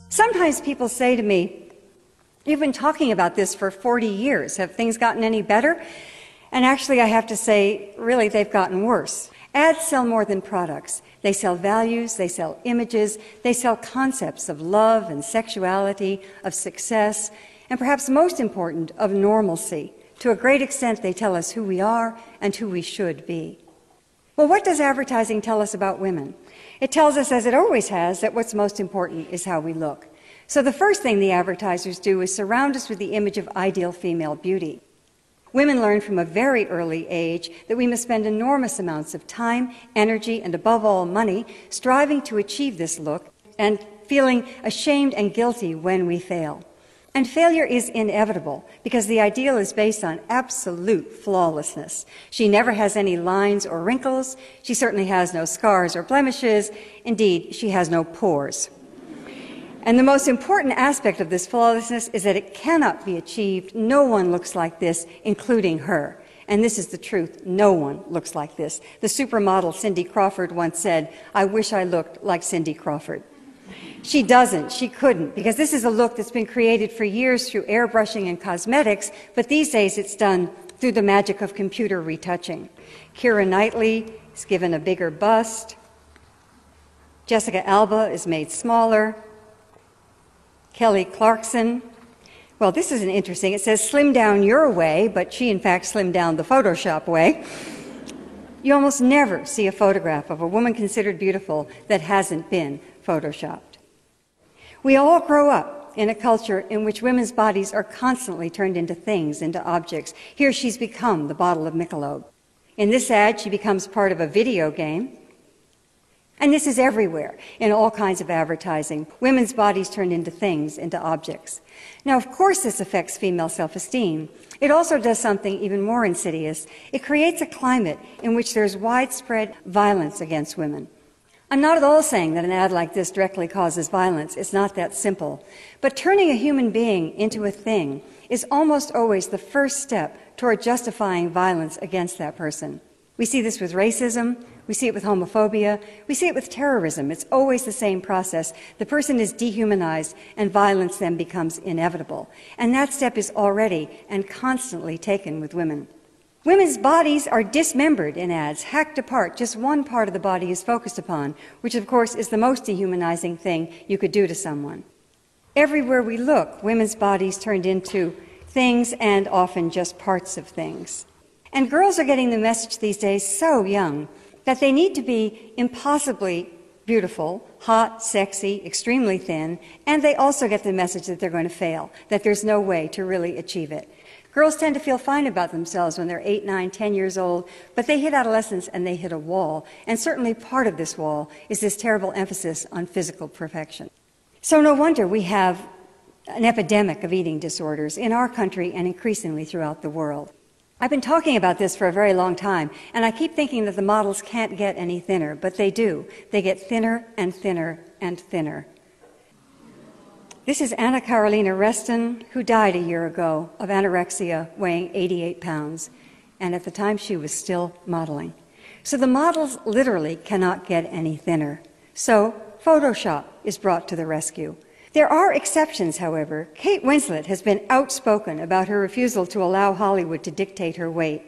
Sometimes people say to me, "You've been talking about this for 40 years. Have things gotten any better?" And actually, I have to say, really, they've gotten worse. Ads sell more than products. They sell values, they sell images, they sell concepts of love and sexuality, of success, and perhaps most important, of normalcy. To a great extent, they tell us who we are and who we should be. Well, what does advertising tell us about women? It tells us, as it always has, that what's most important is how we look. So the first thing the advertisers do is surround us with the image of ideal female beauty. Women learn from a very early age that we must spend enormous amounts of time, energy, and above all, money, striving to achieve this look and feeling ashamed and guilty when we fail. And failure is inevitable because the ideal is based on absolute flawlessness. She never has any lines or wrinkles. She certainly has no scars or blemishes. Indeed, she has no pores. And the most important aspect of this flawlessness is that it cannot be achieved. No one looks like this, including her. And this is the truth. No one looks like this. The supermodel Cindy Crawford once said, "I wish I looked like Cindy Crawford." She doesn't. She couldn't, because this is a look that's been created for years through airbrushing and cosmetics, but these days it's done through the magic of computer retouching. Keira Knightley is given a bigger bust. Jessica Alba is made smaller. Kelly Clarkson, well, this is interesting. It says slim down your way, but she in fact slimmed down the Photoshop way. You almost never see a photograph of a woman considered beautiful that hasn't been Photoshopped. We all grow up in a culture in which women's bodies are constantly turned into things, into objects. Here she's become the bottle of Michelob. In this ad, she becomes part of a video game. And this is everywhere, in all kinds of advertising. Women's bodies turned into things, into objects. Now, of course, this affects female self-esteem. It also does something even more insidious. It creates a climate in which there's widespread violence against women. I'm not at all saying that an ad like this directly causes violence. It's not that simple. But turning a human being into a thing is almost always the first step toward justifying violence against that person. We see this with racism. We see it with homophobia. We see it with terrorism. It's always the same process. The person is dehumanized, and violence then becomes inevitable. And that step is already and constantly taken with women. Women's bodies are dismembered in ads, hacked apart. Just one part of the body is focused upon, which of course is the most dehumanizing thing you could do to someone. Everywhere we look, women's bodies turned into things and often just parts of things. And girls are getting the message these days so young that they need to be impossibly beautiful, hot, sexy, extremely thin, and they also get the message that they're going to fail, that there's no way to really achieve it. Girls tend to feel fine about themselves when they're 8, 9, 10 years old, but they hit adolescence and they hit a wall. And certainly part of this wall is this terrible emphasis on physical perfection. So no wonder we have an epidemic of eating disorders in our country and increasingly throughout the world. I've been talking about this for a very long time, and I keep thinking that the models can't get any thinner, but they do. They get thinner and thinner and thinner. This is Anna Carolina Reston, who died a year ago of anorexia, weighing 88 pounds, and at the time she was still modeling. So the models literally cannot get any thinner. So Photoshop is brought to the rescue. There are exceptions, however. Kate Winslet has been outspoken about her refusal to allow Hollywood to dictate her weight.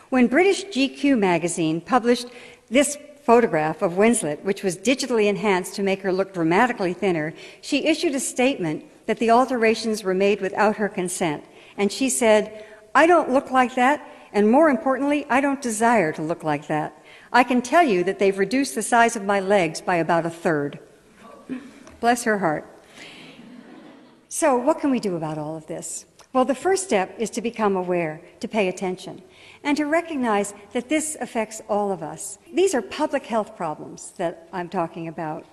When British GQ magazine published this photograph of Winslet, which was digitally enhanced to make her look dramatically thinner, she issued a statement that the alterations were made without her consent. And she said, "I don't look like that, and more importantly, I don't desire to look like that. I can tell you that they've reduced the size of my legs by about a third." Bless her heart. So what can we do about all of this? Well, the first step is to become aware, to pay attention, and to recognize that this affects all of us. These are public health problems that I'm talking about.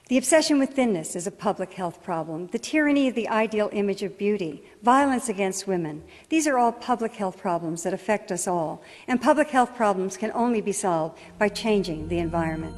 The obsession with thinness is a public health problem. The tyranny of the ideal image of beauty, violence against women, these are all public health problems that affect us all. And public health problems can only be solved by changing the environment.